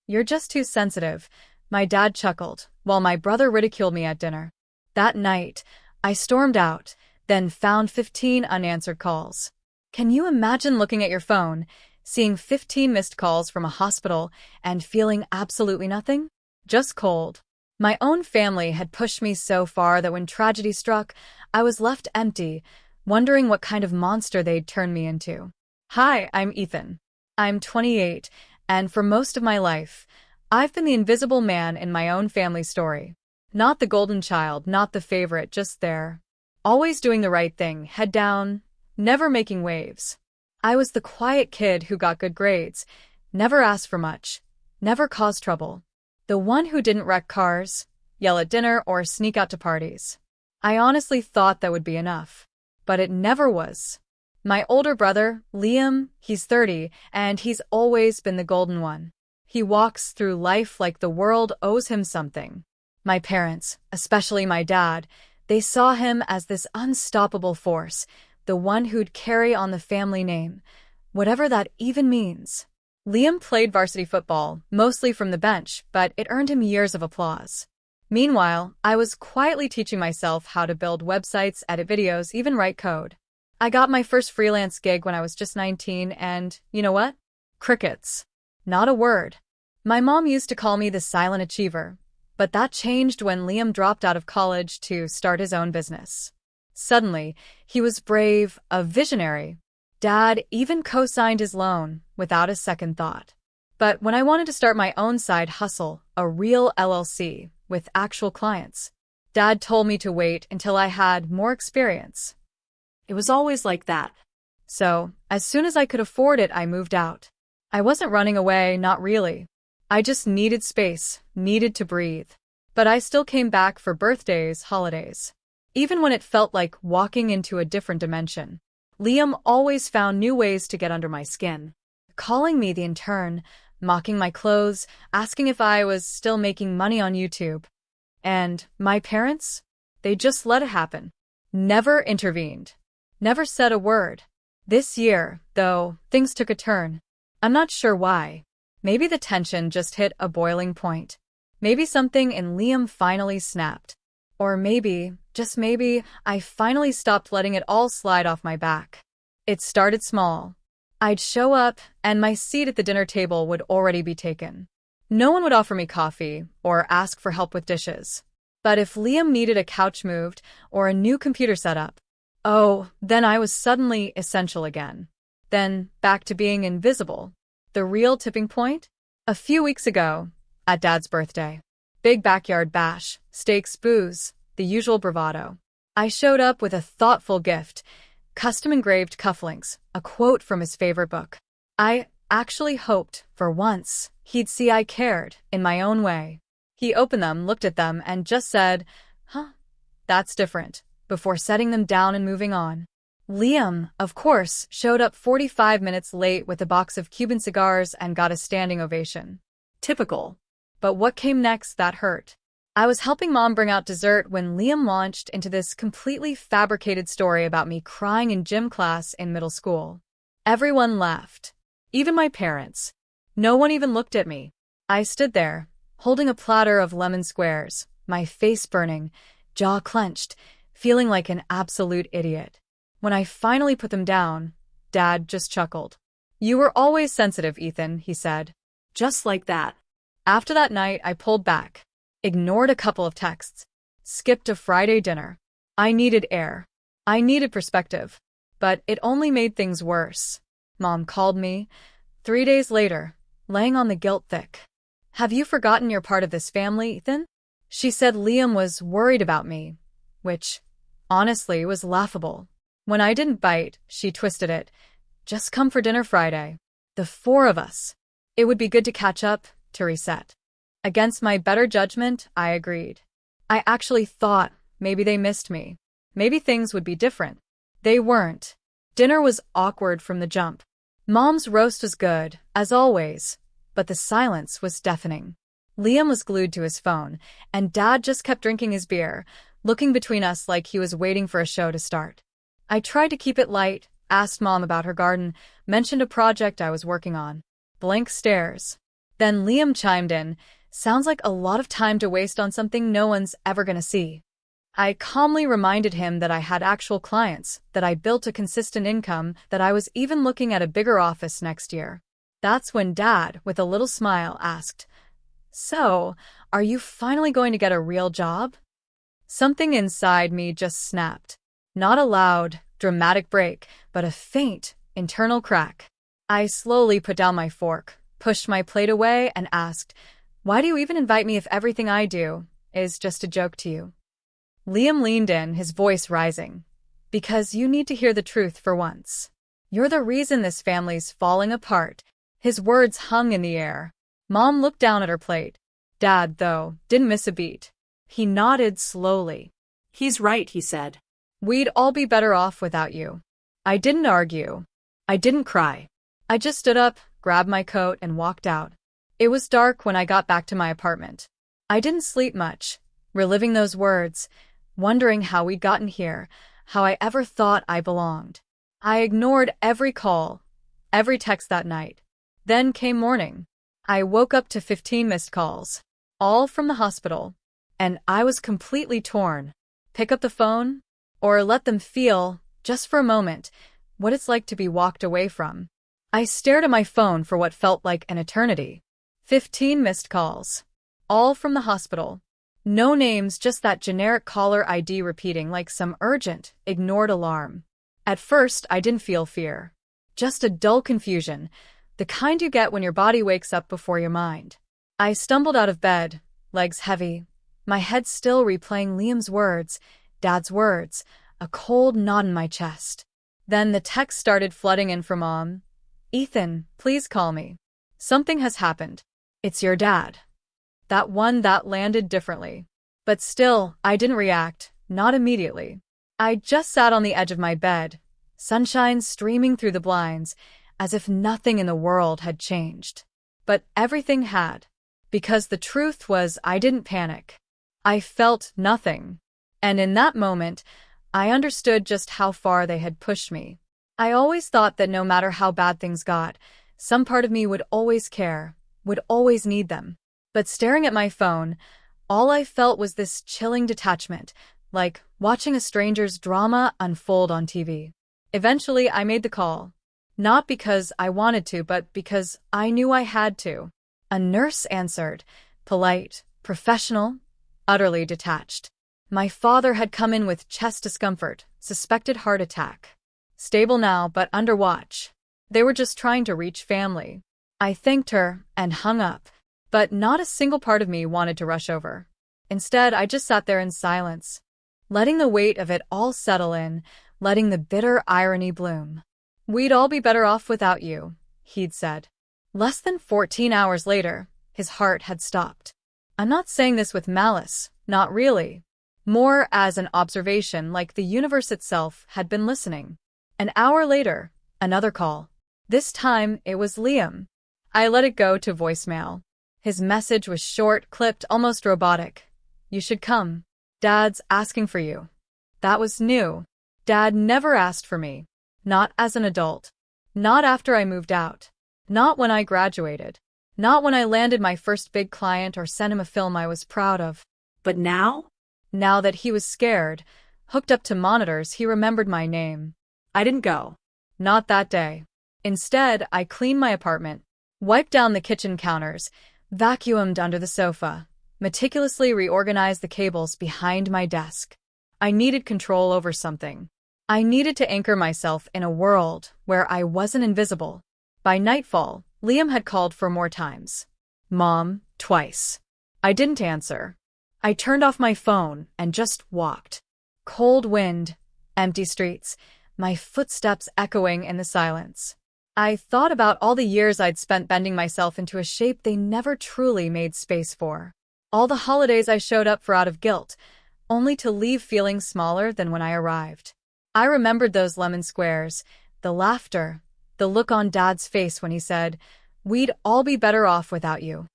You're just too sensitive, my dad chuckled, while my brother ridiculed me at dinner. That night, I stormed out, then found 15 unanswered calls. Can you imagine looking at your phone, seeing 15 missed calls from a hospital, and feeling absolutely nothing? Just cold. My own family had pushed me so far that when tragedy struck, I was left empty, wondering what kind of monster they'd turn me into. Hi, I'm Ethan. I'm 28, and for most of my life, I've been the invisible man in my own family story. Not the golden child, not the favorite, just there. Always doing the right thing, head down, never making waves. I was the quiet kid who got good grades, never asked for much, never caused trouble. The one who didn't wreck cars, yell at dinner, or sneak out to parties. I honestly thought that would be enough. But it never was. My older brother, Liam, he's 30, and he's always been the golden one. He walks through life like the world owes him something. My parents, especially my dad, they saw him as this unstoppable force, the one who'd carry on the family name, whatever that even means. Liam played varsity football, mostly from the bench, but it earned him years of applause. Meanwhile, I was quietly teaching myself how to build websites, edit videos, even write code. I got my first freelance gig when I was just 19, and you know what? Crickets. Not a word. My mom used to call me the silent achiever, but that changed when Liam dropped out of college to start his own business. Suddenly, he was brave, a visionary. Dad even co-signed his loan without a second thought. But when I wanted to start my own side hustle, a real LLC with actual clients, Dad told me to wait until I had more experience. It was always like that. So, as soon as I could afford it, I moved out. I wasn't running away, not really. I just needed space, needed to breathe. But I still came back for birthdays, holidays. Even when it felt like walking into a different dimension. Liam always found new ways to get under my skin. Calling me the intern, mocking my clothes, asking if I was still making money on YouTube. And my parents? They just let it happen. Never intervened. Never said a word. This year, though, things took a turn. I'm not sure why. Maybe the tension just hit a boiling point. Maybe something in Liam finally snapped. Or maybe, just maybe, I finally stopped letting it all slide off my back. It started small. I'd show up, and my seat at the dinner table would already be taken. No one would offer me coffee or ask for help with dishes. But if Liam needed a couch moved or a new computer set up, oh, then I was suddenly essential again. Then back to being invisible. The real tipping point? A few weeks ago, at Dad's birthday. Big backyard bash, steaks, booze, the usual bravado. I showed up with a thoughtful gift, custom-engraved cufflinks, a quote from his favorite book. I actually hoped, for once, he'd see I cared, in my own way. He opened them, looked at them, and just said, "Huh, that's different," before setting them down and moving on. Liam, of course, showed up 45 minutes late with a box of Cuban cigars and got a standing ovation. Typical. But what came next, that hurt. I was helping Mom bring out dessert when Liam launched into this completely fabricated story about me crying in gym class in middle school. Everyone laughed. Even my parents. No one even looked at me. I stood there, holding a platter of lemon squares, my face burning, jaw clenched, feeling like an absolute idiot. When I finally put them down, Dad just chuckled. "You were always sensitive, Ethan," he said. Just like that. After that night, I pulled back, ignored a couple of texts, skipped a Friday dinner. I needed air. I needed perspective. But it only made things worse. Mom called me 3 days later, laying on the guilt thick. "Have you forgotten you're part of this family, Ethan?" She said Liam was worried about me, which, honestly, was laughable. When I didn't bite, she twisted it. "Just come for dinner Friday. The 4 of us. It would be good to catch up, to reset." Against my better judgment, I agreed. I actually thought maybe they missed me. Maybe things would be different. They weren't. Dinner was awkward from the jump. Mom's roast was good, as always, but the silence was deafening. Liam was glued to his phone, and Dad just kept drinking his beer, looking between us like he was waiting for a show to start. I tried to keep it light, asked Mom about her garden, mentioned a project I was working on. Blank stares. Then Liam chimed in, "Sounds like a lot of time to waste on something no one's ever gonna see." I calmly reminded him that I had actual clients, that I built a consistent income, that I was even looking at a bigger office next year. That's when Dad, with a little smile, asked, "So, are you finally going to get a real job?" Something inside me just snapped. Not a loud, dramatic break, but a faint, internal crack. I slowly put down my fork, pushed my plate away, and asked, "Why do you even invite me if everything I do is just a joke to you?" Liam leaned in, his voice rising. "Because you need to hear the truth for once. You're the reason this family's falling apart." His words hung in the air. Mom looked down at her plate. Dad, though, didn't miss a beat. He nodded slowly. "He's right," he said. "We'd all be better off without you." I didn't argue. I didn't cry. I just stood up, grabbed my coat, and walked out. It was dark when I got back to my apartment. I didn't sleep much, reliving those words, wondering how we'd gotten here, how I ever thought I belonged. I ignored every call, every text that night. Then came morning. I woke up to 15 missed calls, all from the hospital, and I was completely torn. Pick up the phone, or let them feel, just for a moment, what it's like to be walked away from. I stared at my phone for what felt like an eternity. 15 missed calls, all from the hospital. No names, just that generic caller ID repeating like some urgent, ignored alarm. At first, I didn't feel fear. Just a dull confusion, the kind you get when your body wakes up before your mind. I stumbled out of bed, legs heavy, my head still replaying Liam's words, Dad's words, a cold knot in my chest. Then the text started flooding in from Mom. "Ethan, please call me. Something has happened. It's your dad." That one that landed differently. But still, I didn't react, not immediately. I just sat on the edge of my bed, sunshine streaming through the blinds, as if nothing in the world had changed. But everything had. Because the truth was, I didn't panic. I felt nothing. And in that moment, I understood just how far they had pushed me. I always thought that no matter how bad things got, some part of me would always care, would always need them. But staring at my phone, all I felt was this chilling detachment, like watching a stranger's drama unfold on TV. Eventually, I made the call. Not because I wanted to, but because I knew I had to. A nurse answered, polite, professional, utterly detached. My father had come in with chest discomfort, suspected heart attack. Stable now, but under watch. They were just trying to reach family. I thanked her and hung up. But not a single part of me wanted to rush over. Instead, I just sat there in silence, letting the weight of it all settle in, letting the bitter irony bloom. "We'd all be better off without you," he'd said. Less than 14 hours later, his heart had stopped. I'm not saying this with malice, not really. More as an observation, like the universe itself had been listening. An hour later, another call. This time, it was Liam. I let it go to voicemail. His message was short, clipped, almost robotic. "You should come. Dad's asking for you." That was new. Dad never asked for me. Not as an adult. Not after I moved out. Not when I graduated. Not when I landed my first big client or sent him a film I was proud of. But now? Now that he was scared, hooked up to monitors, he remembered my name. I didn't go. Not that day. Instead, I cleaned my apartment, wiped down the kitchen counters, vacuumed under the sofa, meticulously reorganized the cables behind my desk. I needed control over something. I needed to anchor myself in a world where I wasn't invisible. By nightfall, Liam had called 4 more times. Mom, twice. I didn't answer. I turned off my phone and just walked. Cold wind, empty streets, my footsteps echoing in the silence. I thought about all the years I'd spent bending myself into a shape they never truly made space for. All the holidays I showed up for out of guilt, only to leave feeling smaller than when I arrived. I remembered those lemon squares, the laughter, the look on Dad's face when he said, "We'd all be better off without you."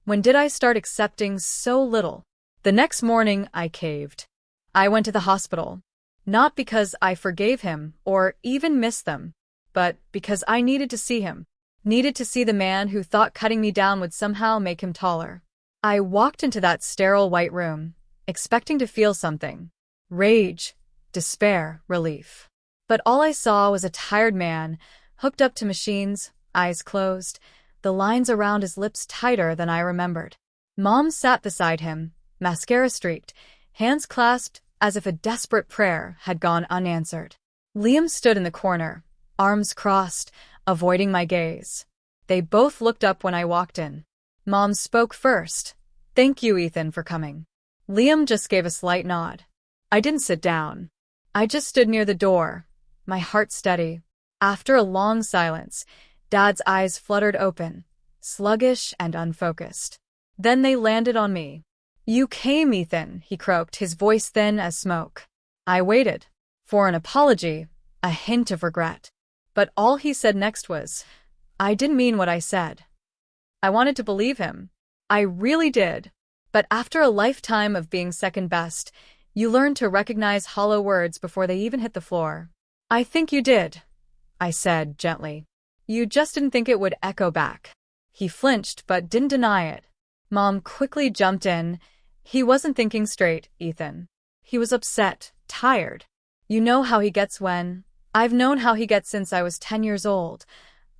When did I start accepting so little? The next morning, I caved. I went to the hospital. Not because I forgave him or even missed them, but because I needed to see him. Needed to see the man who thought cutting me down would somehow make him taller. I walked into that sterile white room, expecting to feel something. Rage, despair, relief. But all I saw was a tired man, hooked up to machines, eyes closed, the lines around his lips tighter than I remembered. Mom sat beside him, mascara streaked, hands clasped as if a desperate prayer had gone unanswered. Liam stood in the corner, arms crossed, avoiding my gaze. They both looked up when I walked in. Mom spoke first. "Thank you, Ethan, for coming." Liam just gave a slight nod. I didn't sit down. I just stood near the door, my heart steady. After a long silence, Dad's eyes fluttered open, sluggish and unfocused. Then they landed on me. "You came, Ethan," he croaked, his voice thin as smoke. I waited. For an apology, a hint of regret. But all he said next was, "I didn't mean what I said." I wanted to believe him. I really did. But after a lifetime of being second best, you learn to recognize hollow words before they even hit the floor. "I think you did," I said gently. "You just didn't think it would echo back." He flinched but didn't deny it. Mom quickly jumped in. "He wasn't thinking straight, Ethan. He was upset, tired. You know how he gets when—" "I've known how he gets since I was 10 years old."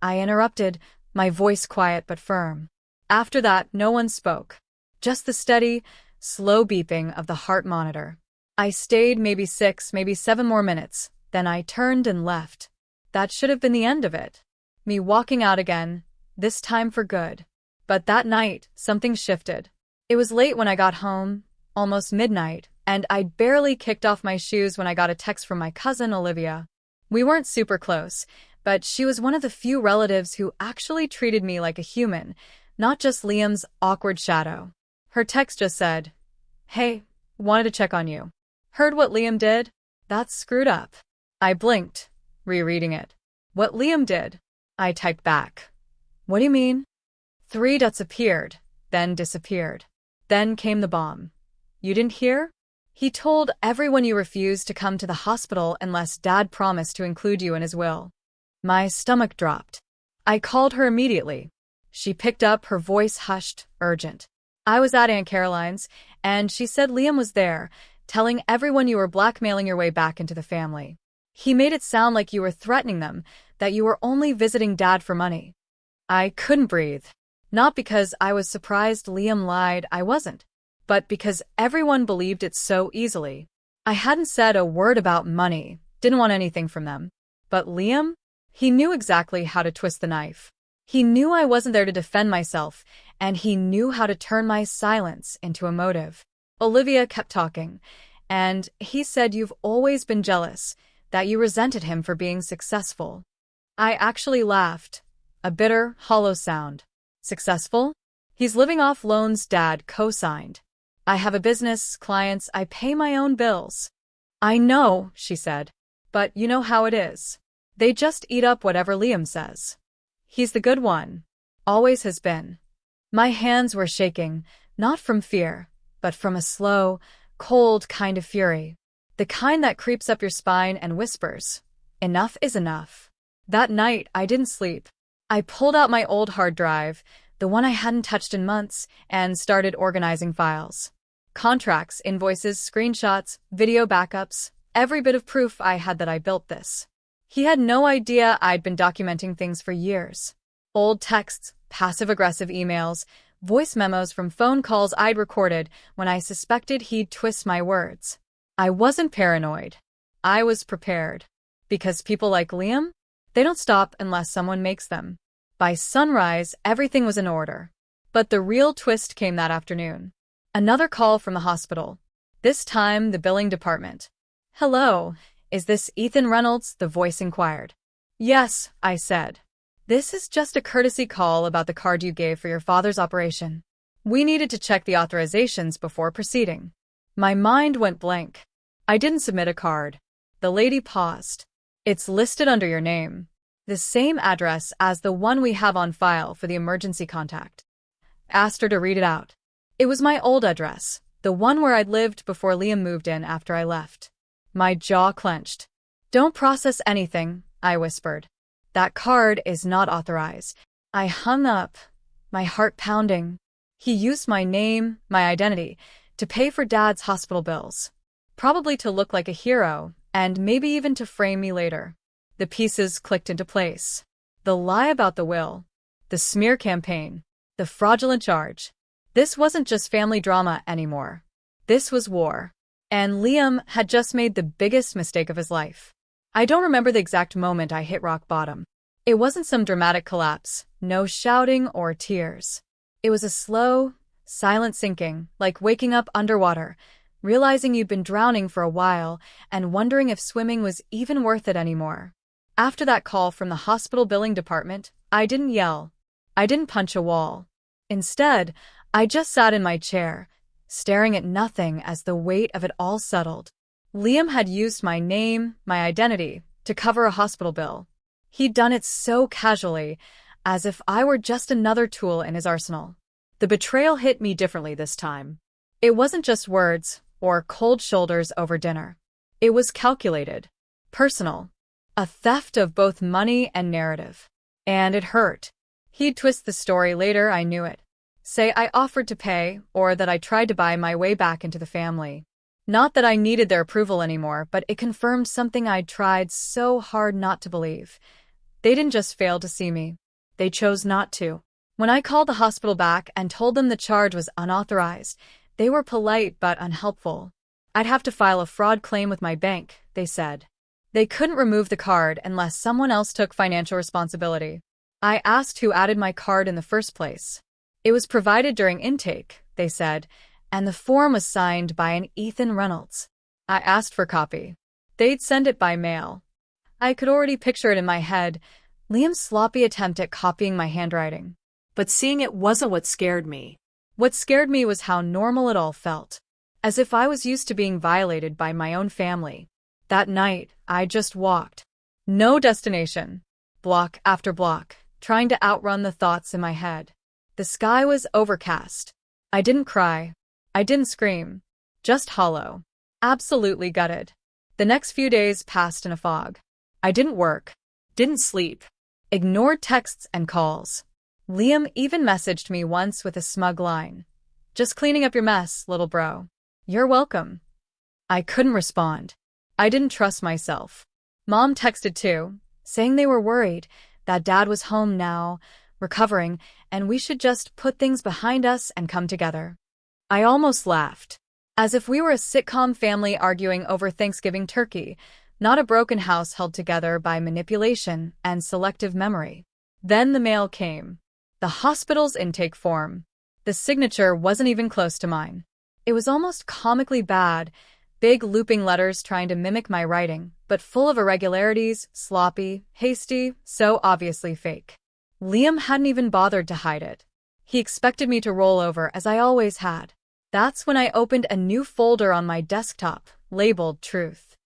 I interrupted, my voice quiet but firm. After that, no one spoke. Just the steady, slow beeping of the heart monitor. I stayed maybe 6, maybe 7 more minutes, then I turned and left. That should have been the end of it. Me walking out again, this time for good. But that night, something shifted. It was late when I got home, almost midnight, and I'd barely kicked off my shoes when I got a text from my cousin Olivia. We weren't super close, but she was one of the few relatives who actually treated me like a human, not just Liam's awkward shadow. Her text just said, "Hey, wanted to check on you. Heard what Liam did? That's screwed up." I blinked, rereading it. "What Liam did?" I typed back. "What do you mean?" 3 dots appeared, then disappeared. Then came the bomb. "You didn't hear? He told everyone you refused to come to the hospital unless Dad promised to include you in his will." My stomach dropped. I called her immediately. She picked up, her voice hushed, urgent. "I was at Aunt Caroline's, and she said Liam was there, telling everyone you were blackmailing your way back into the family. He made it sound like you were threatening them, that you were only visiting Dad for money." I couldn't breathe. Not because I was surprised Liam lied, I wasn't. But because everyone believed it so easily. I hadn't said a word about money, didn't want anything from them. But Liam? He knew exactly how to twist the knife. He knew I wasn't there to defend myself, and he knew how to turn my silence into a motive. Olivia kept talking, and he said you've always been jealous, that you resented him for being successful. I actually laughed, a bitter, hollow sound. Successful? He's living off loans Dad co-signed. I have a business, clients, I pay my own bills. "I know," she said, "but you know how it is. They just eat up whatever Liam says. He's the good one. Always has been." My hands were shaking, not from fear, but from a slow, cold kind of fury. The kind that creeps up your spine and whispers, "Enough is enough." That night, I didn't sleep. I pulled out my old hard drive, the one I hadn't touched in months, and started organizing files. Contracts, invoices, screenshots, video backups, every bit of proof I had that I built this. He had no idea I'd been documenting things for years. Old texts, passive-aggressive emails, voice memos from phone calls I'd recorded when I suspected he'd twist my words. I wasn't paranoid. I was prepared. Because people like Liam? They don't stop unless someone makes them. By sunrise, everything was in order. But the real twist came that afternoon. Another call from the hospital. This time, the billing department. "Hello, is this Ethan Reynolds?" the voice inquired. "Yes," I said. "This is just a courtesy call about the card you gave for your father's operation. We needed to check the authorizations before proceeding." My mind went blank. I didn't submit a card. The lady paused. "It's listed under your name. The same address as the one we have on file for the emergency contact." Asked her to read it out. It was my old address, the one where I'd lived before Liam moved in after I left. My jaw clenched. "Don't process anything," I whispered. "That card is not authorized." I hung up, my heart pounding. He used my name, my identity, to pay for Dad's hospital bills. Probably to look like a hero, and maybe even to frame me later. The pieces clicked into place. The lie about the will, the smear campaign, the fraudulent charge. This wasn't just family drama anymore. This was war. And Liam had just made the biggest mistake of his life. I don't remember the exact moment I hit rock bottom. It wasn't some dramatic collapse, no shouting or tears. It was a slow, silent sinking, like waking up underwater, realizing you'd been drowning for a while and wondering if swimming was even worth it anymore. After that call from the hospital billing department, I didn't yell. I didn't punch a wall. Instead, I just sat in my chair, staring at nothing as the weight of it all settled. Liam had used my name, my identity, to cover a hospital bill. He'd done it so casually, as if I were just another tool in his arsenal. The betrayal hit me differently this time. It wasn't just words or cold shoulders over dinner. It was calculated, personal, a theft of both money and narrative. And it hurt. He'd twist the story later, I knew it. Say I offered to pay, or that I tried to buy my way back into the family. Not that I needed their approval anymore, but it confirmed something I'd tried so hard not to believe. They didn't just fail to see me. They chose not to. When I called the hospital back and told them the charge was unauthorized, they were polite but unhelpful. I'd have to file a fraud claim with my bank, they said. They couldn't remove the card unless someone else took financial responsibility. I asked who added my card in the first place. It was provided during intake, they said, and the form was signed by an Ethan Reynolds. I asked for a copy. They'd send it by mail. I could already picture it in my head, Liam's sloppy attempt at copying my handwriting. But seeing it wasn't what scared me. What scared me was how normal it all felt. As if I was used to being violated by my own family. That night, I just walked. No destination. Block after block, trying to outrun the thoughts in my head. The sky was overcast. I didn't cry. I didn't scream. Just hollow. Absolutely gutted. The next few days passed in a fog. I didn't work. Didn't sleep. Ignored texts and calls. Liam even messaged me once with a smug line. Just cleaning up your mess, little bro. You're welcome. I couldn't respond. I didn't trust myself. Mom texted too, saying they were worried that Dad was home now, recovering, and we should just put things behind us and come together. I almost laughed. As if we were a sitcom family arguing over Thanksgiving turkey, not a broken house held together by manipulation and selective memory. Then the mail came. The hospital's intake form. The signature wasn't even close to mine. It was almost comically bad, big looping letters trying to mimic my writing, but full of irregularities, sloppy, hasty, so obviously fake. Liam hadn't even bothered to hide it. He expected me to roll over as I always had. That's when I opened a new folder on my desktop, labeled Truth.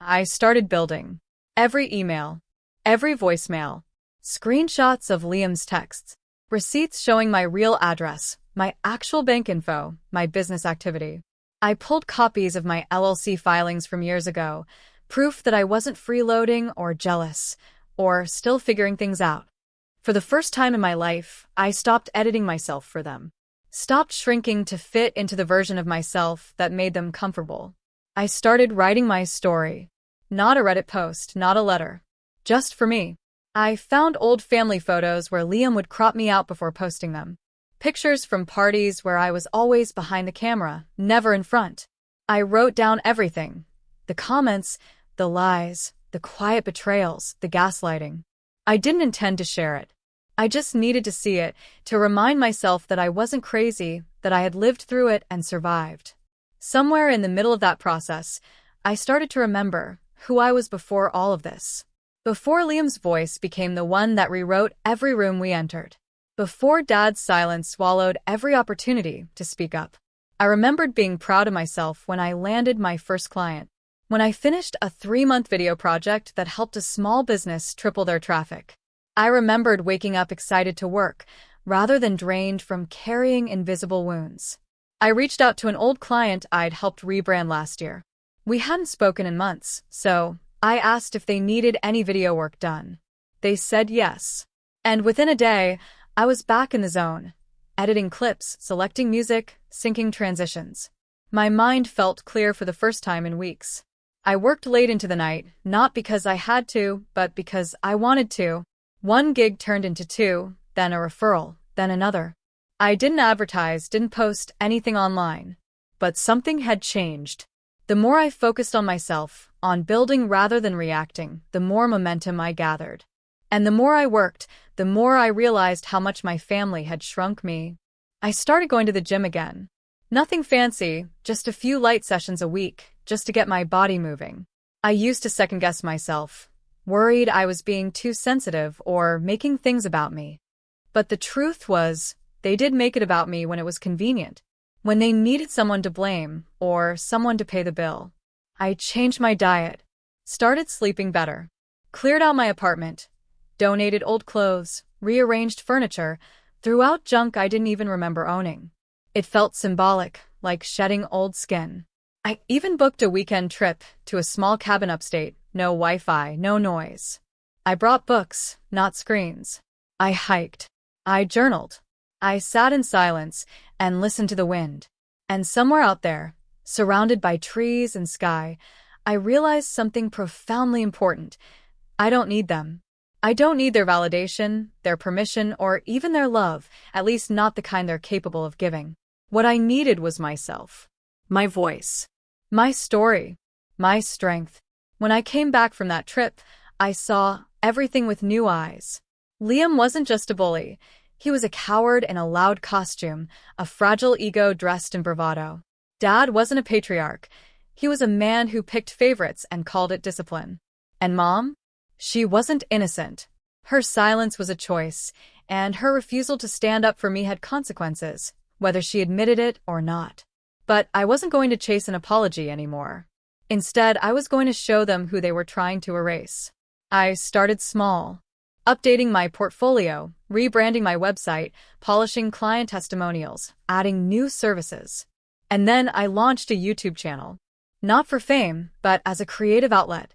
I started building. Every email, every voicemail, screenshots of Liam's texts, receipts showing my real address, my actual bank info, my business activity. I pulled copies of my LLC filings from years ago, proof that I wasn't freeloading or jealous, or still figuring things out. For the first time in my life, I stopped editing myself for them. Stopped shrinking to fit into the version of myself that made them comfortable. I started writing my story. Not a Reddit post, not a letter. Just for me. I found old family photos where Liam would crop me out before posting them. Pictures from parties where I was always behind the camera, never in front. I wrote down everything. The comments, the lies, the quiet betrayals, the gaslighting. I didn't intend to share it. I just needed to see it, to remind myself that I wasn't crazy, that I had lived through it and survived. Somewhere in the middle of that process, I started to remember who I was before all of this. Before Liam's voice became the one that rewrote every room we entered. Before Dad's silence swallowed every opportunity to speak up. I remembered being proud of myself when I landed my first client. When I finished a 3-month video project that helped a small business triple their traffic. I remembered waking up excited to work, rather than drained from carrying invisible wounds. I reached out to an old client I'd helped rebrand last year. We hadn't spoken in months, so I asked if they needed any video work done. They said yes. And within a day, I was back in the zone, editing clips, selecting music, syncing transitions. My mind felt clear for the first time in weeks. I worked late into the night, not because I had to, but because I wanted to. One gig turned into two, then a referral, then another. I didn't advertise, didn't post anything online. But something had changed. The more I focused on myself, on building rather than reacting, the more momentum I gathered. And the more I worked, the more I realized how much my family had shrunk me. I started going to the gym again. Nothing fancy, just a few light sessions a week, just to get my body moving. I used to second-guess myself, worried I was being too sensitive or making things about me. But the truth was, they did make it about me when it was convenient, when they needed someone to blame or someone to pay the bill. I changed my diet, started sleeping better, cleared out my apartment, donated old clothes, rearranged furniture, threw out junk I didn't even remember owning. It felt symbolic, like shedding old skin. I even booked a weekend trip to a small cabin upstate, no Wi-Fi, no noise. I brought books, not screens. I hiked. I journaled. I sat in silence and listened to the wind. And somewhere out there, surrounded by trees and sky, I realized something profoundly important. I don't need them. I don't need their validation, their permission, or even their love, at least not the kind they're capable of giving. What I needed was myself. My voice. My story. My strength. When I came back from that trip, I saw everything with new eyes. Liam wasn't just a bully. He was a coward in a loud costume, a fragile ego dressed in bravado. Dad wasn't a patriarch. He was a man who picked favorites and called it discipline. And Mom? She wasn't innocent. Her silence was a choice, and her refusal to stand up for me had consequences, whether she admitted it or not. But I wasn't going to chase an apology anymore. Instead, I was going to show them who they were trying to erase. I started small, updating my portfolio, rebranding my website, polishing client testimonials, adding new services. And then I launched a YouTube channel. Not for fame, but as a creative outlet.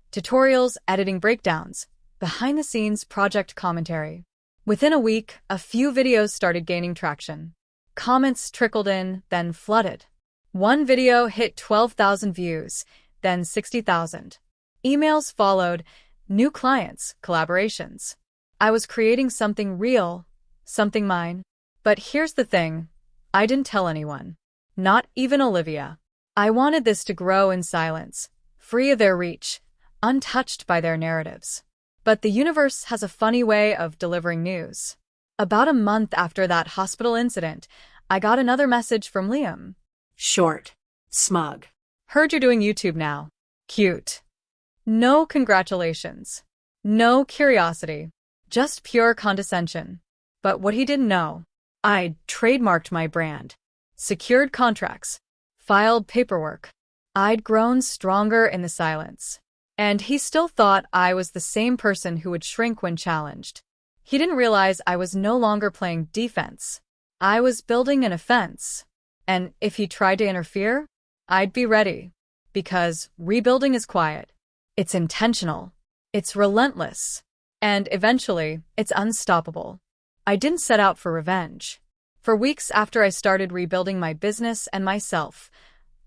Tutorials, editing breakdowns, behind-the-scenes project commentary. Within a week, a few videos started gaining traction. Comments trickled in, then flooded. One video hit 12,000 views, then 60,000. Emails followed, new clients, collaborations. I was creating something real, something mine. But here's the thing, I didn't tell anyone. Not even Olivia. I wanted this to grow in silence, free of their reach, untouched by their narratives. But the universe has a funny way of delivering news. About a month after that hospital incident, I got another message from Liam. Short. Smug. Heard you're doing YouTube now. Cute. No congratulations. No curiosity. Just pure condescension. But what he didn't know, I'd trademarked my brand, secured contracts, filed paperwork. I'd grown stronger in the silence. And he still thought I was the same person who would shrink when challenged. He didn't realize I was no longer playing defense. I was building an offense. And if he tried to interfere, I'd be ready. Because rebuilding is quiet. It's intentional. It's relentless. And eventually, it's unstoppable. I didn't set out for revenge. For weeks after I started rebuilding my business and myself,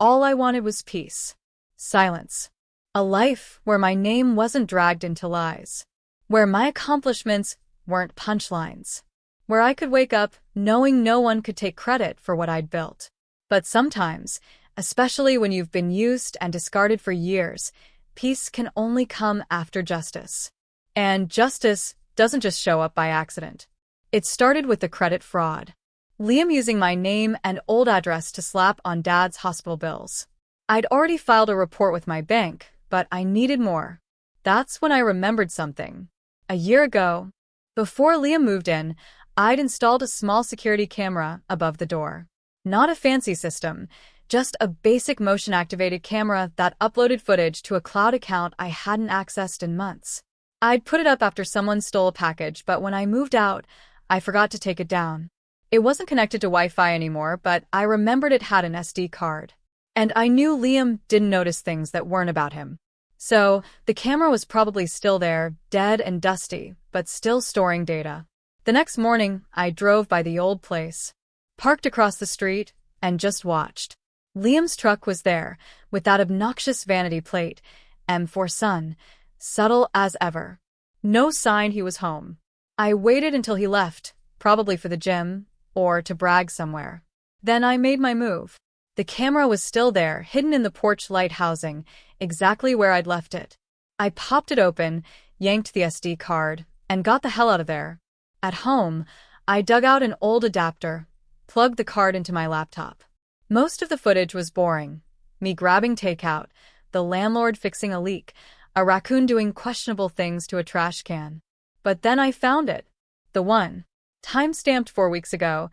all I wanted was peace. Silence. A life where my name wasn't dragged into lies. Where my accomplishments weren't punchlines. Where I could wake up knowing no one could take credit for what I'd built. But sometimes, especially when you've been used and discarded for years, peace can only come after justice. And justice doesn't just show up by accident. It started with the credit fraud. Liam using my name and old address to slap on Dad's hospital bills. I'd already filed a report with my bank, but I needed more. That's when I remembered something. A year ago, before Liam moved in, I'd installed a small security camera above the door. Not a fancy system, just a basic motion-activated camera that uploaded footage to a cloud account I hadn't accessed in months. I'd put it up after someone stole a package, but when I moved out, I forgot to take it down. It wasn't connected to Wi-Fi anymore, but I remembered it had an SD card. And I knew Liam didn't notice things that weren't about him. So, the camera was probably still there, dead and dusty, but still storing data. The next morning, I drove by the old place, parked across the street, and just watched. Liam's truck was there, with that obnoxious vanity plate, M for Son, subtle as ever. No sign he was home. I waited until he left, probably for the gym, or to brag somewhere. Then I made my move. The camera was still there, hidden in the porch light housing, exactly where I'd left it. I popped it open, yanked the SD card, and got the hell out of there. At home, I dug out an old adapter, plugged the card into my laptop. Most of the footage was boring. Me grabbing takeout, the landlord fixing a leak, a raccoon doing questionable things to a trash can. But then I found it. The one. Time-stamped 4 weeks ago,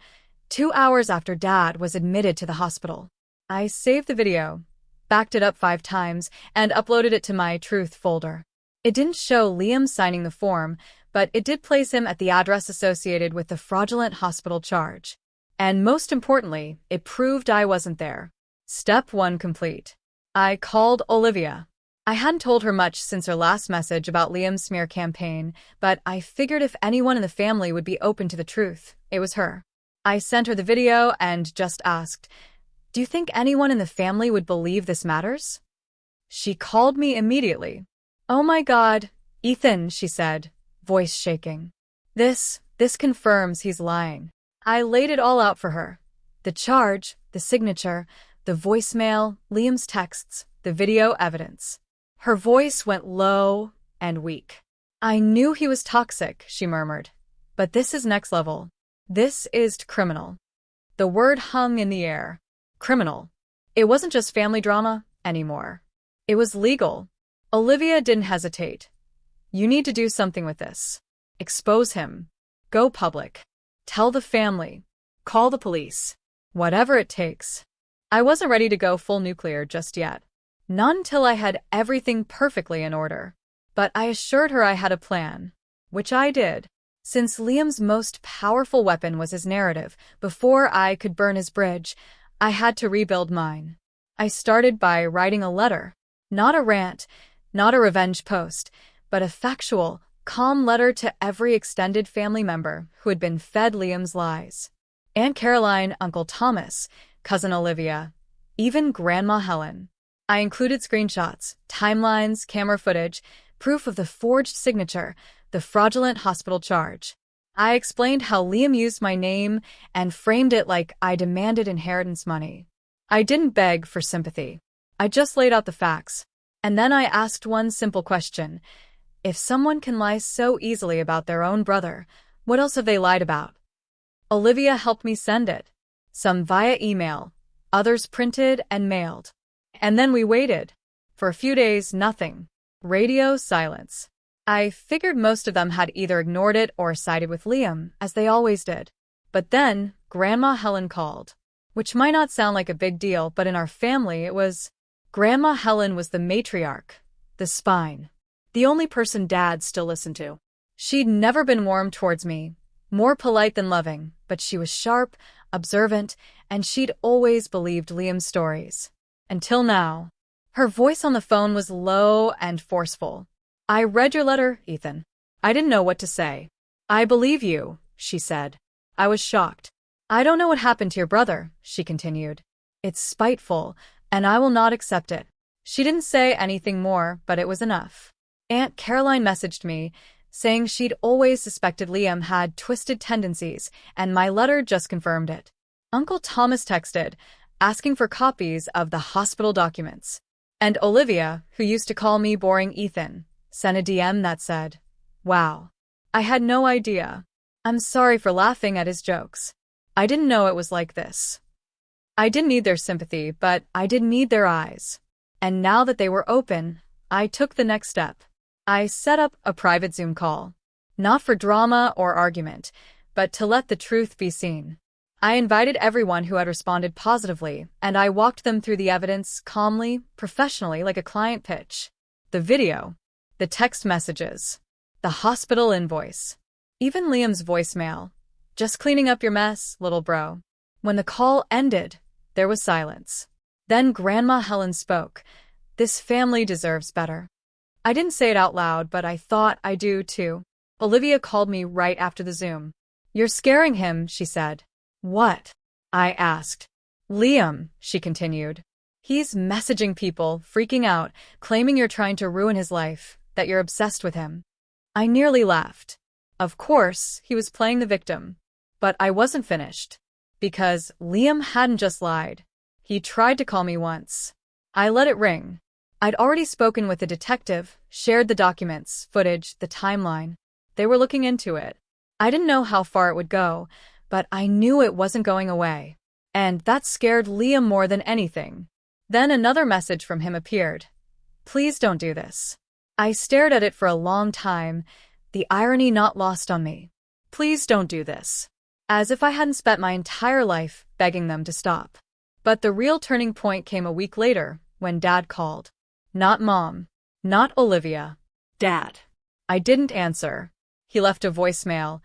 2 hours after Dad was admitted to the hospital. I saved the video, backed it up 5 times, and uploaded it to my Truth folder. It didn't show Liam signing the form, but it did place him at the address associated with the fraudulent hospital charge. And most importantly, it proved I wasn't there. Step 1 complete. I called Olivia. I hadn't told her much since her last message about Liam's smear campaign, but I figured if anyone in the family would be open to the truth, it was her. I sent her the video and just asked, "Do you think anyone in the family would believe this matters?" She called me immediately. "Oh my God, Ethan," she said, voice shaking. This confirms he's lying." I laid it all out for her. The charge, the signature, the voicemail, Liam's texts, the video evidence. Her voice went low and weak. "I knew he was toxic," she murmured. "But this is next level. This is criminal." The word hung in the air. Criminal. It wasn't just family drama anymore. It was legal. Olivia didn't hesitate. "You need to do something with this. Expose him. Go public. Tell the family. Call the police. Whatever it takes." I wasn't ready to go full nuclear just yet. Not until I had everything perfectly in order. But I assured her I had a plan. Which I did. Since Liam's most powerful weapon was his narrative, before I could burn his bridge, I had to rebuild mine. I started by writing a letter. Not a rant, not a revenge post, but a factual, calm letter to every extended family member who had been fed Liam's lies. Aunt Caroline, Uncle Thomas, Cousin Olivia, even Grandma Helen. I included screenshots, timelines, camera footage, proof of the forged signature, the fraudulent hospital charge. I explained how Liam used my name and framed it like I demanded inheritance money. I didn't beg for sympathy. I just laid out the facts. And then I asked one simple question. If someone can lie so easily about their own brother, what else have they lied about? Olivia helped me send it. Some via email, others printed and mailed. And then we waited. For a few days, nothing. Radio silence. I figured most of them had either ignored it or sided with Liam, as they always did. But then, Grandma Helen called. Which might not sound like a big deal, but in our family it was. Grandma Helen was the matriarch, the spine. The only person Dad still listened to. She'd never been warm towards me, more polite than loving, but she was sharp, observant, and she'd always believed Liam's stories. Until now. Her voice on the phone was low and forceful. "I read your letter, Ethan. I didn't know what to say." "I believe you," she said. I was shocked. "I don't know what happened to your brother," she continued. "It's spiteful, and I will not accept it." She didn't say anything more, but it was enough. Aunt Caroline messaged me, saying she'd always suspected Liam had twisted tendencies, and my letter just confirmed it. Uncle Thomas texted, asking for copies of the hospital documents. And Olivia, who used to call me boring Ethan, sent a DM that said, "Wow. I had no idea. I'm sorry for laughing at his jokes. I didn't know it was like this." I didn't need their sympathy, but I did need their eyes. And now that they were open, I took the next step. I set up a private Zoom call. Not for drama or argument, but to let the truth be seen. I invited everyone who had responded positively, and I walked them through the evidence calmly, professionally, like a client pitch. The video, the text messages, the hospital invoice, even Liam's voicemail. "Just cleaning up your mess, little bro." When the call ended, there was silence. Then Grandma Helen spoke. "This family deserves better. I didn't say it out loud, but I thought I do too. Olivia called me right after the Zoom. "You're scaring him," she said. "What?" I asked. "Liam," she continued. "He's messaging people, freaking out, claiming you're trying to ruin his life, that you're obsessed with him." I nearly laughed. Of course, he was playing the victim. But I wasn't finished. Because Liam hadn't just lied. He tried to call me once. I let it ring. I'd already spoken with the detective, shared the documents, footage, the timeline. They were looking into it. I didn't know how far it would go, but I knew it wasn't going away. And that scared Liam more than anything. Then another message from him appeared. "Please don't do this." I stared at it for a long time, the irony not lost on me. "Please don't do this." As if I hadn't spent my entire life begging them to stop. But the real turning point came a week later, when Dad called. Not Mom. Not Olivia. Dad. I didn't answer. He left a voicemail.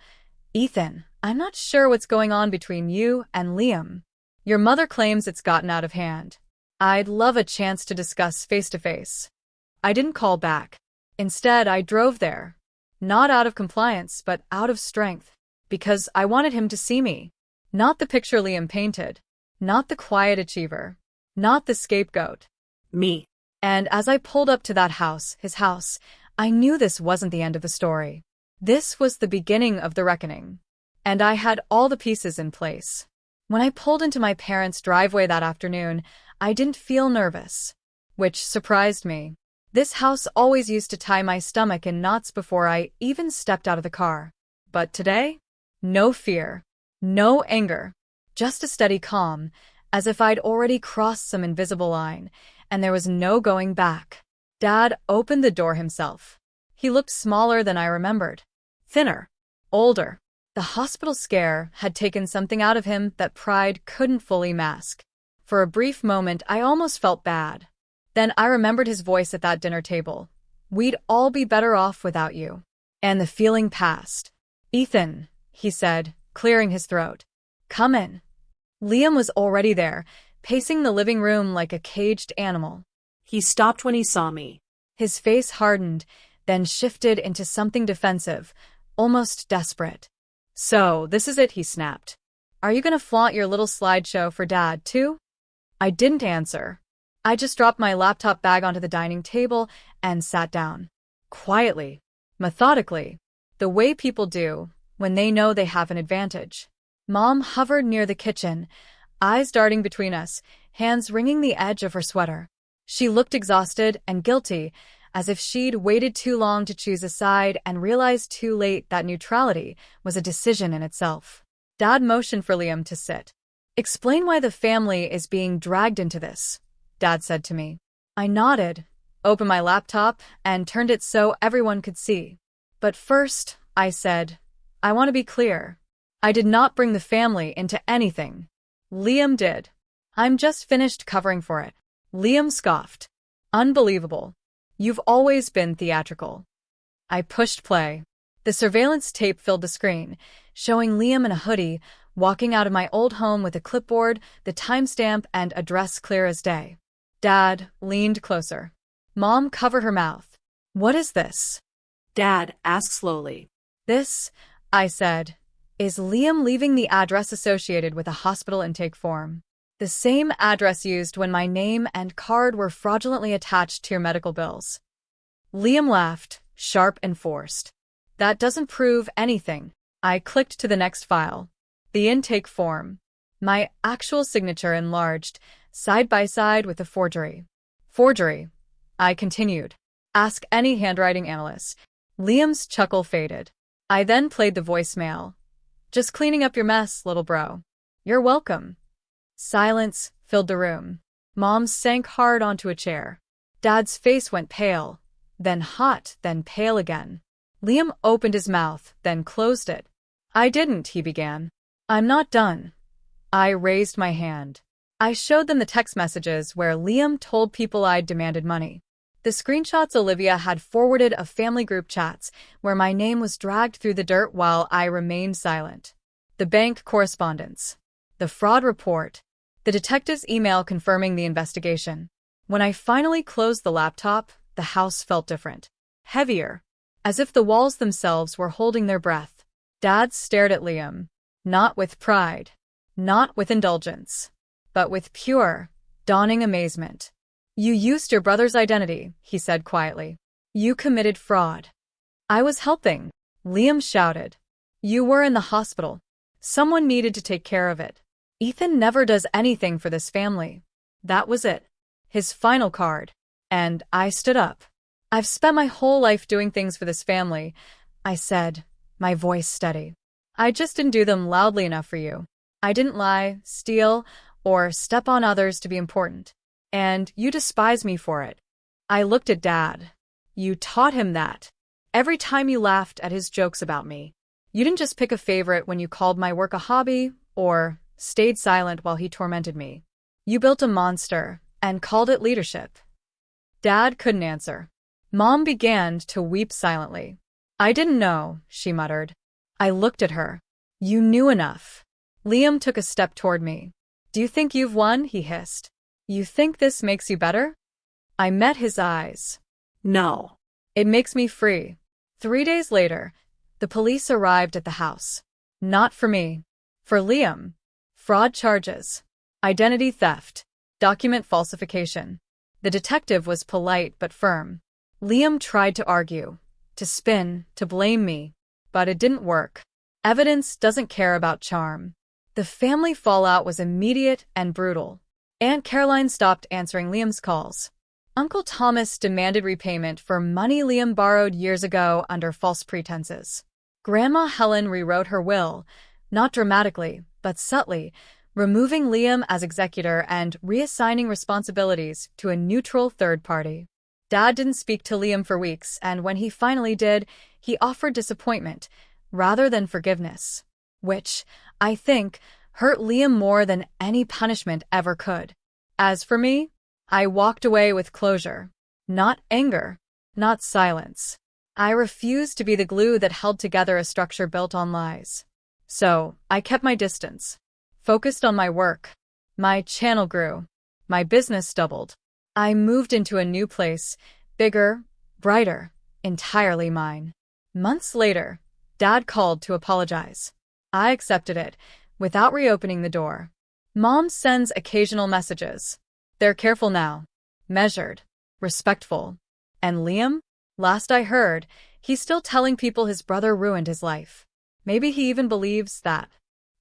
"Ethan, I'm not sure what's going on between you and Liam. Your mother claims it's gotten out of hand. I'd love a chance to discuss face-to-face." I didn't call back. Instead, I drove there. Not out of compliance, but out of strength. Because I wanted him to see me. Not the picture Liam painted. Not the quiet achiever. Not the scapegoat. Me. And as I pulled up to that house, his house, I knew this wasn't the end of the story. This was the beginning of the reckoning. And I had all the pieces in place. When I pulled into my parents' driveway that afternoon, I didn't feel nervous. Which surprised me. This house always used to tie my stomach in knots before I even stepped out of the car. But today? No fear. No anger. Just a steady calm, as if I'd already crossed some invisible line, and there was no going back. Dad opened the door himself. He looked smaller than I remembered. Thinner. Older. The hospital scare had taken something out of him that pride couldn't fully mask. For a brief moment, I almost felt bad. Then I remembered his voice at that dinner table. "We'd all be better off without you." And the feeling passed. "Ethan," he said, clearing his throat. "Come in." Liam was already there, pacing the living room like a caged animal. He stopped when he saw me. His face hardened, then shifted into something defensive, almost desperate. "So, this is it," he snapped. "Are you gonna flaunt your little slideshow for Dad, too?" I didn't answer. I just dropped my laptop bag onto the dining table and sat down. Quietly. Methodically. The way people do when they know they have an advantage. Mom hovered near the kitchen, eyes darting between us, hands wringing the edge of her sweater. She looked exhausted and guilty, as if she'd waited too long to choose a side and realized too late that neutrality was a decision in itself. Dad motioned for Liam to sit. "Explain why the family is being dragged into this," Dad said to me. I nodded, opened my laptop, and turned it so everyone could see. "But first," I said, "I want to be clear. I did not bring the family into anything. Liam did. I'm just finished covering for it." Liam scoffed. "Unbelievable. You've always been theatrical." I pushed play. The surveillance tape filled the screen, showing Liam in a hoodie, walking out of my old home with a clipboard, the timestamp and address clear as day. Dad leaned closer. Mom covered her mouth. "What is this?" Dad asked slowly. "This," I said, "is Liam leaving the address associated with a hospital intake form. The same address used when my name and card were fraudulently attached to your medical bills." Liam laughed, sharp and forced. "That doesn't prove anything." I clicked to the next file. The intake form. My actual signature enlarged, side by side with the forgery. "Forgery," I continued. "Ask any handwriting analyst." Liam's chuckle faded. I then played the voicemail. "Just cleaning up your mess, little bro. You're welcome." Silence filled the room. Mom sank hard onto a chair. Dad's face went pale, then hot, then pale again. Liam opened his mouth, then closed it. "I didn't," he began. "I'm not done." I raised my hand. I showed them the text messages where Liam told people I'd demanded money. The screenshots Olivia had forwarded of family group chats where my name was dragged through the dirt while I remained silent. The bank correspondence. The fraud report. The detective's email confirming the investigation. When I finally closed the laptop, the house felt different. heavier, as if the walls themselves were holding their breath. Dad stared at Liam, not with pride, not with indulgence, but with pure, dawning amazement. You used your brother's identity, he said quietly. You committed fraud. I was helping, Liam shouted. You were in the hospital. Someone needed to take care of it. Ethan never does anything for this family. That was it. His final card. And I stood up. I've spent my whole life doing things for this family, I said, my voice steady. I just didn't do them loudly enough for you. I didn't lie, steal, or step on others to be important. And you despise me for it. I looked at Dad. You taught him that. Every time you laughed at his jokes about me. You didn't just pick a favorite when you called my work a hobby, or stayed silent while he tormented me. You built a monster, and called it leadership. Dad couldn't answer. Mom began to weep silently. I didn't know, she muttered. I looked at her. You knew enough. Liam took a step toward me. Do you think you've won? He hissed. You think this makes you better? I met his eyes. No. It makes me free. 3 days later, the police arrived at the house. Not for me. For Liam. Fraud charges. Identity theft. Document falsification. The detective was polite but firm. Liam tried to argue, to spin, to blame me. But it didn't work. Evidence doesn't care about charm. The family fallout was immediate and brutal. Aunt Caroline stopped answering Liam's calls. Uncle Thomas demanded repayment for money Liam borrowed years ago under false pretenses. Grandma Helen rewrote her will, not dramatically, but subtly, removing Liam as executor and reassigning responsibilities to a neutral third party. Dad didn't speak to Liam for weeks, and when he finally did, he offered disappointment rather than forgiveness, which, I think, hurt Liam more than any punishment ever could. As for me, I walked away with closure. Not anger, not silence. I refused to be the glue that held together a structure built on lies. So, I kept my distance, focused on my work. My channel grew. My business doubled. I moved into a new place, bigger, brighter, entirely mine. Months later, Dad called to apologize. I accepted it, without reopening the door. Mom sends occasional messages. They're careful now, measured, respectful. And Liam? Last I heard, he's still telling people his brother ruined his life. Maybe he even believes that.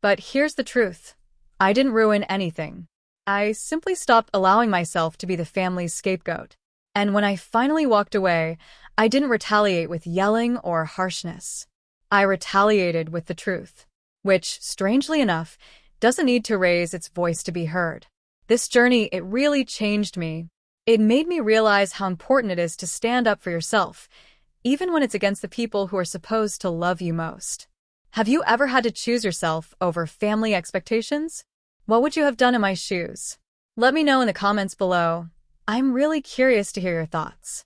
But here's the truth. I didn't ruin anything. I simply stopped allowing myself to be the family's scapegoat. And when I finally walked away, I didn't retaliate with yelling or harshness. I retaliated with the truth, which, strangely enough, doesn't need to raise its voice to be heard. This journey, it really changed me. It made me realize how important it is to stand up for yourself, even when it's against the people who are supposed to love you most. Have you ever had to choose yourself over family expectations? What would you have done in my shoes? Let me know in the comments below. I'm really curious to hear your thoughts.